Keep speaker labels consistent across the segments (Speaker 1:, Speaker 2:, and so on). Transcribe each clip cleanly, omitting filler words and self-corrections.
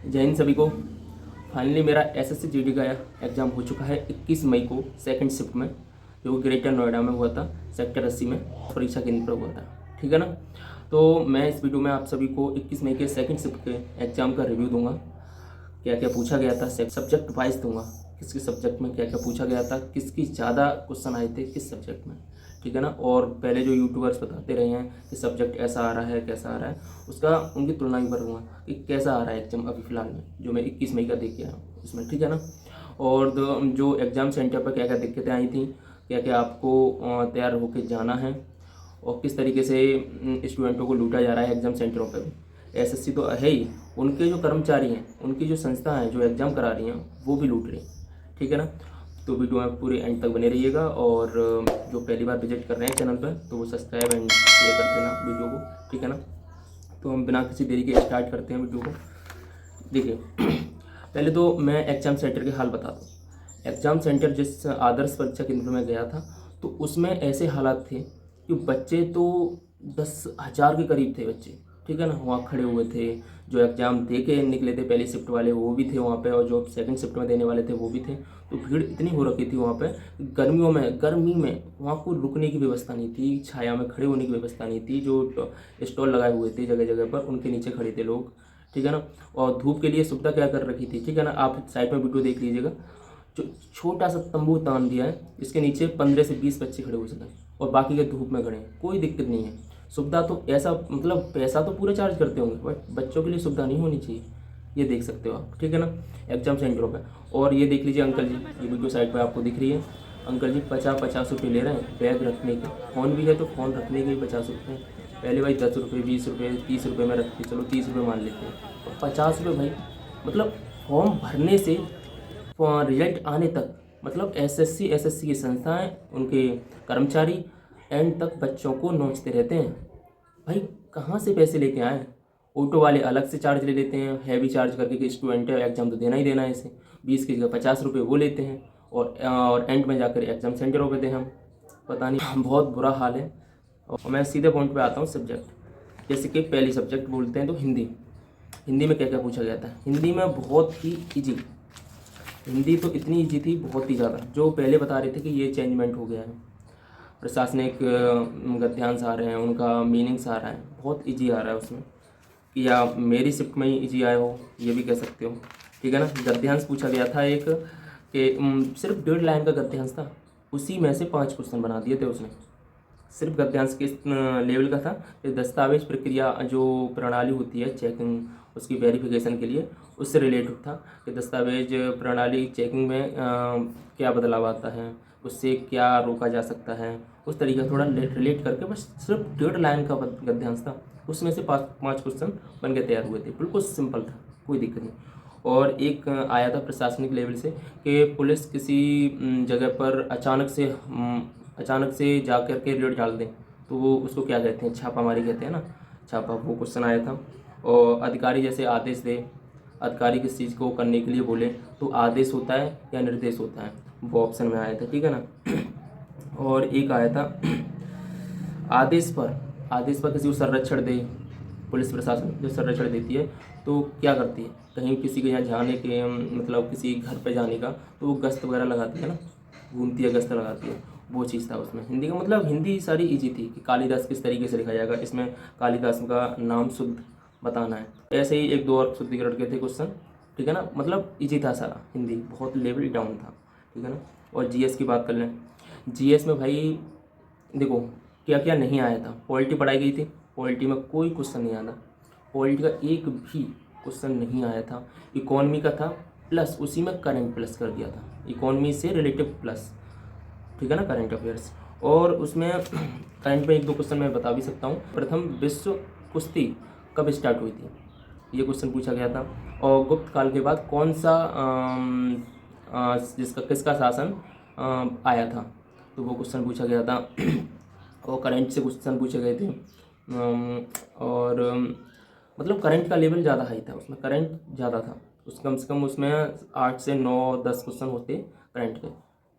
Speaker 1: जय हिंद सभी को। फाइनली मेरा एसएससी जीडी का एग्ज़ाम हो चुका है 21 मई को सेकंड शिफ्ट में, जो ग्रेटर नोएडा में हुआ था, सेक्टर 80 में परीक्षा केंद्र पर हुआ था। ठीक है ना। तो मैं इस वीडियो में आप सभी को 21 मई के सेकंड शिफ्ट के एग्ज़ाम का रिव्यू दूंगा, क्या क्या पूछा गया था, सब्जेक्ट वाइज दूंगा, किस किस सब्जेक्ट में क्या क्या पूछा गया था, किसकी ज़्यादा क्वेश्चन आए थे किस सब्जेक्ट में। ठीक है ना। और पहले जो यूट्यूबर्स बताते रहे हैं कि सब्जेक्ट ऐसा आ रहा है कैसा आ रहा है, उसका उनकी तुलना भी करूँगा कि कैसा आ रहा है एग्जाम अभी फ़िलहाल में, जो मैं 21 मई का देख के आया हूँ इसमें। ठीक है ना। और जो एग्ज़ाम सेंटर पर क्या क्या दिक्कतें आई थी, क्या क्या आपको तैयार होकर जाना है, और किस तरीके से स्टूडेंटों को लूटा जा रहा है एग्ज़ाम सेंटरों पर भी। एसएससी तो है ही, उनके जो कर्मचारी हैं, उनकी जो संस्था है जो एग्ज़ाम करा रही हैं, वो भी लूट रही हैं। ठीक है ना। तो वीडियो में पूरे एंड तक बने रहिएगा, और जो पहली बार विजिट कर रहे हैं चैनल पर तो वो सब्सक्राइब एंड शेयर कर देना वीडियो को। ठीक है ना। तो हम बिना किसी देरी के स्टार्ट करते हैं वीडियो को। देखिए पहले तो मैं एग्ज़ाम सेंटर के हाल बता दूँ। एग्ज़ाम सेंटर जिस आदर्श परीक्षा केंद्र में गया था, तो उसमें ऐसे हालात थे कि बच्चे तो 10,000 के करीब थे बच्चे। ठीक है ना। वहाँ खड़े हुए थे, जो एग्ज़ाम दे के निकले थे पहली शिफ्ट वाले वो भी थे वहाँ पे, और जो सेकंड शिफ्ट में देने वाले थे वो भी थे। तो भीड़ इतनी हो रखी थी वहाँ पे, गर्मी में वहाँ को रुकने की व्यवस्था नहीं थी, छाया में खड़े होने की व्यवस्था नहीं थी। जो स्टॉल लगाए हुए थे जगह जगह पर, उनके नीचे खड़े थे लोग। ठीक है ना। और धूप के लिए सुविधा क्या कर रखी थी, ठीक है ना, आप साइड में वीडियो देख लीजिएगा। जो छोटा सा तंबू तान दिया है, इसके नीचे 15 से 20 बच्चे खड़े हो सकें, और बाकी के धूप में खड़े हैं, कोई दिक्कत नहीं है। सुविधा तो ऐसा, मतलब पैसा तो पूरे चार्ज करते होंगे, बट बच्चों के लिए सुविधा नहीं होनी चाहिए। ये देख सकते हो आप। ठीक है ना। एग्जाम सेंटरों पे। और ये देख लीजिए अंकल जी, ये वीडियो साइड पे आपको दिख रही है। अंकल जी 50-50 रुपये ले रहे हैं बैग रखने के। फ़ोन भी है तो फ़ोन रखने के भी 50 रुपये। पहले भाई 10 रुपये, 20 रुपये, 30 रुपये में रखते, चलो 30 रुपये मान लेते हैं, और 50 रुपये भाई, मतलब फॉर्म भरने से रिजल्ट आने तक, मतलब एसएससी की संस्थाएं, उनके कर्मचारी एंड तक बच्चों को नोचते रहते हैं। भाई कहाँ से पैसे लेके आए। ऑटो वाले अलग से चार्ज ले लेते हैं, हैवी चार्ज करके कि स्टूडेंट है, एग्जाम तो देना ही देना है इसे। 20 की जगह 50 रुपये वो लेते हैं, और एंड में जाकर एग्जाम सेंटरों पे दें हम। पता नहीं बहुत बुरा हाल है। और मैं सीधे पॉइंट पे आता हूँ। सब्जेक्ट जैसे कि पहली सब्जेक्ट बोलते हैं तो हिंदी। हिंदी में क्या क्या पूछा गया था। हिंदी में बहुत ही ईजी, हिंदी तो इतनी ईजी थी, बहुत ही ज़्यादा। जो पहले बता रहे थे कि ये चेंजमेंट हो गया है, प्रशासनिक गद्यांश आ रहे हैं, उनका मीनिंग्स आ रहा है, बहुत ईजी आ रहा है उसमें, कि या मेरी शिफ्ट में ही ईजी आए हो, ये भी कह सकते हो। ठीक है ना। गद्यांश पूछा गया था एक, कि सिर्फ 1.5 लाइन का गद्यांश था, उसी में से 5 क्वेश्चन बना दिए थे उसने। सिर्फ गद्यांश किस लेवल का था, कि दस्तावेज प्रक्रिया जो प्रणाली होती है चेकिंग, उसकी वेरिफिकेशन के लिए, उससे रिलेटेड था कि दस्तावेज प्रणाली चेकिंग में क्या बदलाव आता है, उससे क्या रोका जा सकता है, उस तरीके से थोड़ा रिलेट करके बस सिर्फ 1.5 लाइन का गद्यांश था। उसमें से 5 क्वेश्चन बन के तैयार हुए थे, बिल्कुल सिंपल था, कोई दिक्कत नहीं। और एक आया था प्रशासनिक लेवल से, कि पुलिस किसी जगह पर अचानक से जा कर के रेड डाल दें, तो वो उसको क्या कहते हैं, छापामारी कहते हैं ना, छापा, वो क्वेश्चन आया था। और अधिकारी जैसे आदेश दे, अधिकारी किस चीज़ को करने के लिए बोले, तो आदेश होता है या निर्देश होता है, वो ऑप्शन में आया था। ठीक है ना। और एक आया था आदेश पर किसी को संरक्षण दे, पुलिस प्रशासन जो संरक्षण देती है तो क्या करती है, कहीं किसी के यहाँ जाने के, मतलब किसी घर पे जाने का, तो वो गश्त वगैरह लगाती है ना, घूमती है, गश्त लगाती है, वो चीज़ था उसमें। हिंदी का मतलब, हिंदी सारी इजी थी कि कालिदास किस तरीके से लिखा जाएगा, इसमें कालिदास का नाम शुद्ध बताना है। ऐसे ही एक दो और शुद्धिकरण के थे क्वेश्चन। ठीक है ना। मतलब इजी था सारा, हिंदी बहुत लेवल डाउन था। ठीक है ना। और जीएस की बात कर लें। जीएस में भाई देखो क्या क्या नहीं आया था। पॉलिटी पढ़ाई गई थी, पॉलिटी में कोई क्वेश्चन नहीं आया था, पॉलिटी का एक भी क्वेश्चन नहीं आया था। इकोनॉमी का था, प्लस उसी में करंट प्लस कर दिया था, इकोनॉमी से रिलेटिव प्लस। ठीक है ना, करंट अफेयर्स। और उसमें करंट में एक दो क्वेश्चन मैं बता भी सकता हूँ। प्रथम विश्व कुश्ती कब स्टार्ट हुई थी, ये क्वेश्चन पूछा गया था। और गुप्त काल के बाद कौन सा किसका शासन आया था, तो वो क्वेश्चन पूछा गया था। और करंट से क्वेश्चन पूछे गए थे। और मतलब करंट का लेवल ज़्यादा हाई था, उसमें करंट ज़्यादा था, उस कम से कम उसमें 8 से 9-10 क्वेश्चन होते करंट के।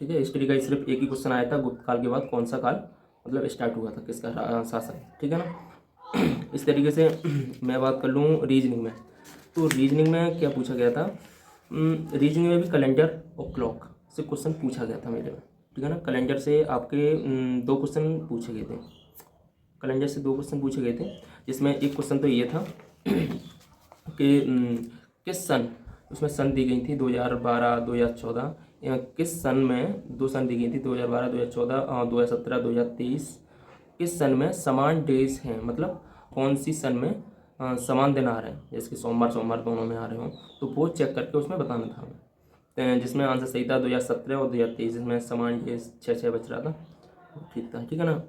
Speaker 1: ठीक है। हिस्ट्री का सिर्फ एक ही क्वेश्चन आया था, गुप्त काल के बाद कौन सा काल मतलब स्टार्ट हुआ था, किसका शासन। ठीक है ना। इस तरीके से मैं बात कर लूँ रीजनिंग में। तो रीजनिंग में क्या पूछा गया था, रीजनिंग में भी कैलेंडर और क्लॉक से क्वेश्चन पूछा गया था मेरे में, ठीक है ना। कैलेंडर से आपके 2 क्वेश्चन पूछे गए थे, कैलेंडर से 2 क्वेश्चन पूछे गए थे, जिसमें एक क्वेश्चन तो ये था कि किस सन, उसमें सन दी गई थी 2012 2014, किस सन में 2 सन दी गई थी 2012 2014 2017 2023, किस सन में समान डेज हैं, मतलब कौन सी सन में समान दिन आ रहे हैं, जैसे कि सोमवार सोमवार दोनों में आ रहे हों, तो वो चेक करके उसमें बताना था हमें। तो जिसमें आंसर सही था 2017 और 2023, जिसमें समान डेज 6 बच रहा था, ठीक था, ठीक है ना।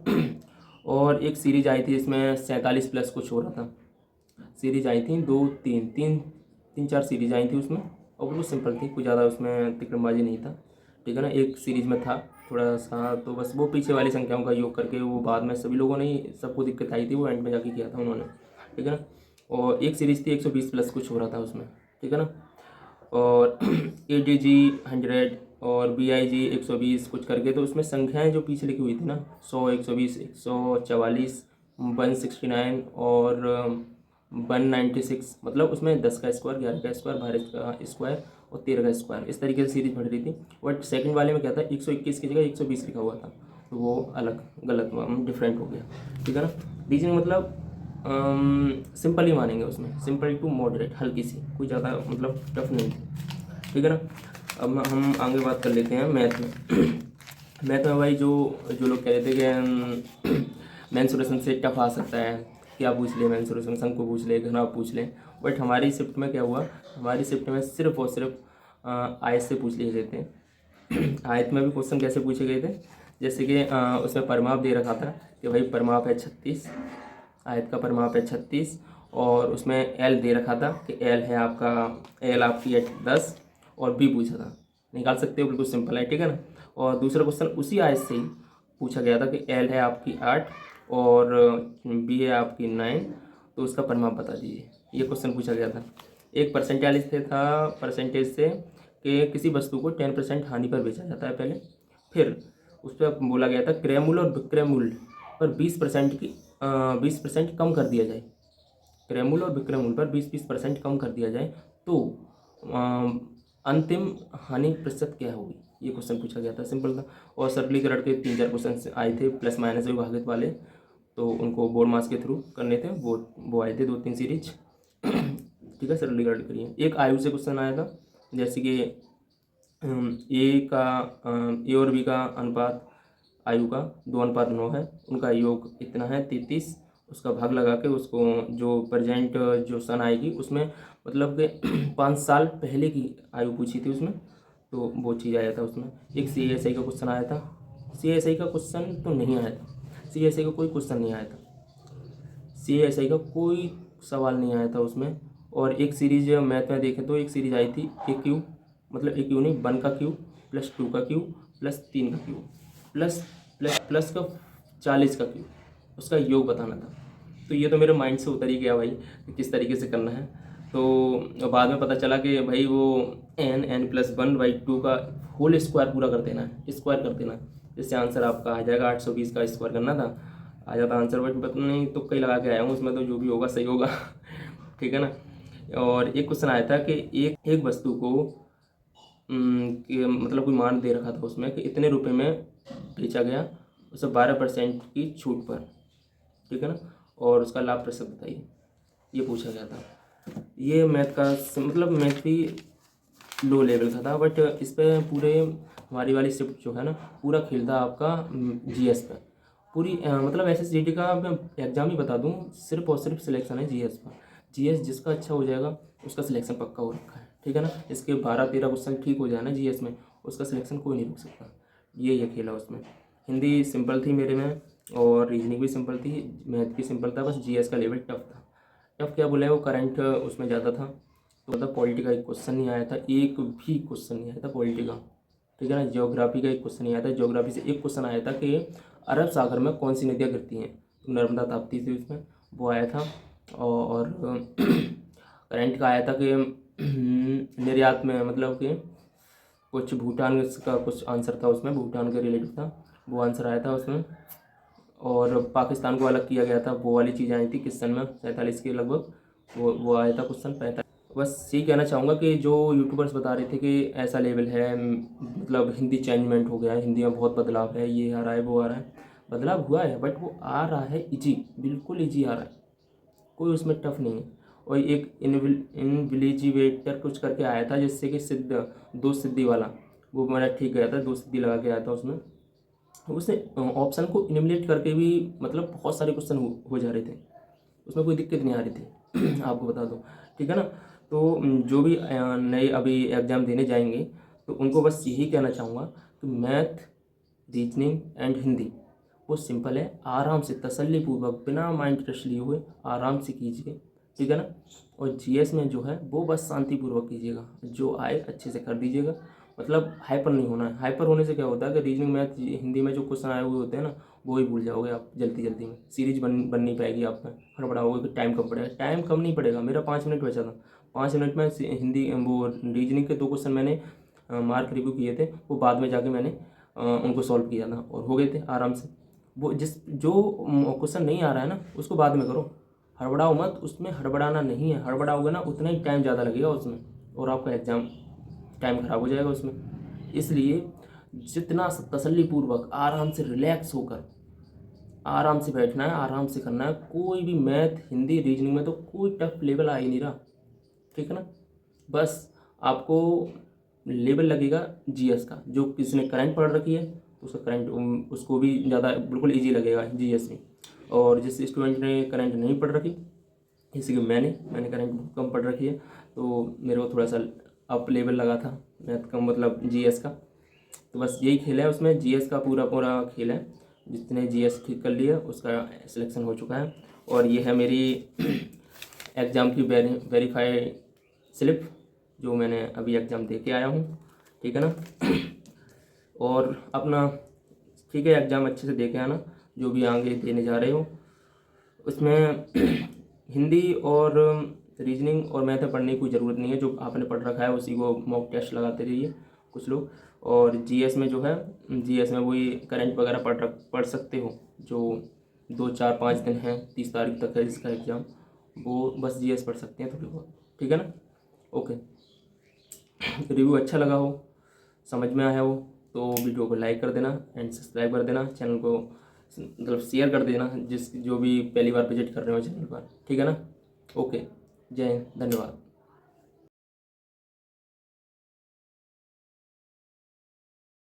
Speaker 1: और एक सीरीज आई थी इसमें 47 प्लस कुछ हो रहा था, सीरीज आई थी 3 4 सीरीज आई थी उसमें, और बिल्कुल सिंपल थी, कुछ ज़्यादा उसमें तिकड़मबाजी नहीं था, ठीक है ना। एक सीरीज में था थोड़ा सा, तो बस वो पीछे वाली संख्याओं का योग करके, वो बाद में सभी लोगों ने ही, सबको दिक्कत आई थी, वो एंड में जाके किया था उन्होंने, ठीक है ना। और एक सीरीज थी 120 प्लस कुछ हो रहा था उसमें, ठीक है ना। और ADG 100 और BIG 120 कुछ करके, तो उसमें संख्याएं जो पीछे लिखी हुई थी ना, 100 120 144 169 और 196, मतलब उसमें 10 का स्क्वायर 11 का स्क्वायर 12 का स्क्वायर और 13 का स्क्वायर, इस तरीके से सीरीज बढ़ रही थी। बट सेकंड वाले में क्या था, 121 की जगह 120 लिखा हुआ था, तो वो अलग गलत डिफरेंट हो गया, ठीक है ना। रीजनिंग मतलब सिंपल ही मानेंगे, उसमें सिंपल टू मॉडरेट, हल्की सी, कोई ज़्यादा मतलब टफ नहीं थी, ठीक है ना। अब हम आगे बात कर लेते हैं मैथ में। मैथ में भाई जो जो लोग कह रहे थे कि मेंसुरेशन से टफ आ सकता है, क्या पूछ ले, मेंसुरेशन संग को पूछ ले, घना पूछ ले, बट हमारी शिफ्ट में क्या हुआ, हमारी शिफ्ट में सिर्फ और सिर्फ आयत से पूछ लिए गए थे। आयत में भी क्वेश्चन कैसे पूछे गए थे, जैसे कि उसमें परिमाप दे रखा था कि भाई परिमाप है 36, आयत का परिमाप है 36, और उसमें एल दे रखा था कि एल है आपका, एल आपकी है 10, और बी पूछा था, निकाल सकते हो, बिल्कुल सिंपल है, ठीक है ना। और दूसरा क्वेश्चन उसी आयत से ही पूछा गया था कि एल है आपकी 8 और बी है आपकी 9, तो उसका परिमाप बता दीजिए, ये क्वेश्चन पूछा गया था। एक परसेंटेज से था, परसेंटेज से कि किसी वस्तु को 10% हानि पर बेचा जाता है पहले, फिर उस पर बोला गया था क्रय मूल्य और विक्रय मूल्य पर 20% कम कर दिया जाए, क्रय मूल्य और विक्रय मूल्य पर 20% कम कर दिया जाए, तो अंतिम हानि प्रतिशत क्या होगी, ये क्वेश्चन पूछा गया था, सिंपल था। और सरलीकरण के 3 4 क्वेश्चन आए थे, प्लस माइनस विभाजित वाले, तो उनको बोर्ड मास के थ्रू करने थे, वो आए थे 2 3 सीरीज। ठीक है, सरलीकरण करिए। एक आयु से क्वेश्चन आया था, जैसे कि ए और बी का अनुपात आयु का 2:9 है, उनका योग इतना है 33, उसका भाग लगा के उसको जो प्रेजेंट जो सन आएगी उसमें, मतलब कि 5 साल पहले की आयु पूछी थी उसमें, तो वो चीज़ आया था उसमें। एक CSI का क्वेश्चन आया था, CSI का क्वेश्चन तो नहीं आया था, CSI का कोई क्वेश्चन नहीं आया था, CSI का कोई सवाल नहीं आया था उसमें। और एक सीरीज मैथ में देखें तो एक सीरीज आई थी AQ, मतलब AQ नहीं, 1 का क्यू प्लस 2 का क्यू प्लस 3 का क्यू प्लस प्लस प्लस का 40 का क्यू, उसका योग बताना था। तो ये तो मेरे माइंड से उतर ही गया भाई कि किस तरीके से करना है। तो बाद में पता चला कि भाई वो n+1/2 का होल स्क्वायर पूरा कर देना है, स्क्वायर कर देना, जिससे आंसर आपका आ जाएगा। 820 का स्क्वायर करना था, आ जाता आंसर, बट पता नहीं तो कई लगा के आया हूँ उसमें, तो जो भी होगा सही होगा। ठीक है ना। और एक क्वेश्चन आया था कि एक वस्तु को कि मतलब कोई मान दे रखा था उसमें कि इतने रुपए में बेचा गया, उसे 12% की छूट पर, ठीक है ना, और उसका लाभ प्रतिशत बताइए, ये पूछा गया था। ये मैथ का मतलब मैथ भी लो लेवल का था, बट इस पर पूरे हमारी वाली शिफ्ट जो है ना, पूरा खेल था आपका GS पे, पूरी मतलब SSGT का मैं एग्जाम ही बता दूं, सिर्फ और सिर्फ सिलेक्शन है GS पर। GS जिसका अच्छा हो जाएगा उसका सिलेक्शन पक्का हो रखा है, ठीक है ना। इसके 12 13 क्वेश्चन ठीक हो जाए ना GS में, उसका सिलेक्शन कोई नहीं रुक सकता, ये खेला उसमें। हिंदी सिंपल थी मेरे में, और रीजनिंग भी सिंपल थी, मैथ भी सिंपल था, बस GS का लेवल टफ था। टफ क्या बोले, वो करंट उसमें ज़्यादा था, तो मतलब पॉलिटी का एक क्वेश्चन नहीं आया था, एक भी क्वेश्चन नहीं आया था पॉलिटी का, ठीक है ना। ज्योग्राफी का एक क्वेश्चन नहीं आया था, ज्योग्राफी से एक क्वेश्चन आया था कि अरब सागर में कौन सी नदियाँ गिरती हैं, तो नर्मदा ताप्ती थी उसमें, वो आया था। और करंट का आया था कि निर्यात में मतलब कि कुछ भूटान का कुछ आंसर था उसमें, भूटान के रिलेटेड था, वो आंसर आया था उसमें। और पाकिस्तान को अलग किया गया था, वो वाली चीज़ आई थी किस सन में, 47 के लगभग, वो आया था क्वेश्चन 45। बस यही कहना चाहूँगा कि जो यूट्यूबर्स बता रहे थे कि ऐसा लेवल है, मतलब हिंदी चेंजमेंट हो गया है, हिंदी में बहुत बदलाव है, ये आ रहा है वो आ रहा है, बदलाव हुआ है बट वो आ रहा है इजी, बिल्कुल इजी आ रहा है, कोई उसमें टफ नहीं है। और एक इनविलिजिवेटर कुछ करके आया था जिससे कि दो सिद्धि वाला, वो मेरा ठीक गया था, 2 सिद्धि लगा के आया था उसमें। उसने ऑप्शन को इनिमिनेट करके भी मतलब बहुत सारे क्वेश्चन हो जा रहे थे, उसमें कोई दिक्कत नहीं आ रही थी आपको बता दूं, ठीक है ना। तो जो भी नए अभी एग्ज़ाम देने जाएंगे तो उनको बस यही कहना चाहूँगा कि मैथ, रीजनिंग एंड हिंदी वो सिंपल है, आराम से तसल्लीपूर्वक बिना माइंड स्ट्रेस लिए हुए आराम से कीजिए, ठीक है ना। और जीएस में जो है वो बस शांतिपूर्वक कीजिएगा, जो आए अच्छे से कर दीजिएगा, मतलब हाइपर नहीं होना है। हाइपर होने से क्या होता है कि रीजनिंग, मैथ, हिंदी में जो क्वेश्चन आए हुए होते हैं ना वो ही भूल जाओगे आप जल्दी जल्दी में, सीरीज बन नहीं पाएगी आप में, हड़बड़ाओगे कि टाइम कम पड़ेगा। टाइम कम नहीं पड़ेगा, मेरा 5 मिनट बचा था, 5 मिनट में हिंदी वो रीजनिंग के 2 क्वेश्चन मैंने मार्क रिव्यू किए थे, वो बाद में जाके मैंने उनको सॉल्व किया था और हो गए थे आराम से। वो जो क्वेश्चन नहीं आ रहा है ना उसको बाद में करो, हड़बड़ाओ मत, उसमें हड़बड़ाना नहीं है, हड़बड़ाओगे ना उतना ही टाइम ज़्यादा लगेगा उसमें और आपका एग्ज़ाम टाइम ख़राब हो जाएगा उसमें। इसलिए जितना तसल्लीपूर्वक आराम से रिलैक्स होकर आराम से बैठना है, आराम से करना है। कोई भी मैथ, हिंदी, रीजनिंग में तो कोई टफ लेवल आ ही नहीं रहा, ठीक है ना। बस आपको लेवल लगेगा जीएस का, जो किसी ने करंट पढ़ रखी है तो उसका करंट उसको भी ज़्यादा बिल्कुल इजी लगेगा जीएस में। और जिस स्टूडेंट ने करंट नहीं पढ़ रखी, जैसे कि मैंने करंट बहुत कम पढ़ रखी है तो मेरे को थोड़ा सा अप लेवल लगा था मैथ का, मतलब जीएस का। तो बस यही खेल है उसमें, जीएस का पूरा पूरा खेल है। जितने जीएस ठीक कर लिया उसका सिलेक्शन हो चुका है। और ये है मेरी एग्ज़ाम की वेरीफाई स्लिप जो मैंने अभी एग्ज़ाम दे के आया हूँ, ठीक है ना। और अपना ठीक है, एग्ज़ाम अच्छे से दे के आना, जो भी आगे देने जा रहे हो उसमें हिंदी और रीजनिंग और मैथ पढ़ने की कोई ज़रूरत नहीं है, जो आपने पढ़ रखा है उसी को मॉक टेस्ट लगाते रहिए कुछ लोग। और जीएस में जो है, जीएस में वही करंट वगैरह पढ़ सकते हो, जो 2 4 5 दिन हैं, 30 तारीख तक है इसका एग्ज़ाम, वो बस जीएस पढ़ सकते हैं थोड़ी बहुत, ठीक है ना। ओके, रिव्यू अच्छा लगा हो, समझ में आया हो तो वीडियो को लाइक कर देना एंड सब्सक्राइब कर देना, चैनल को मतलब शेयर कर देना जो भी पहली बार विजिट कर रहे हो चैनल पर, ठीक है ना। ओके, जय हिंद, धन्यवाद।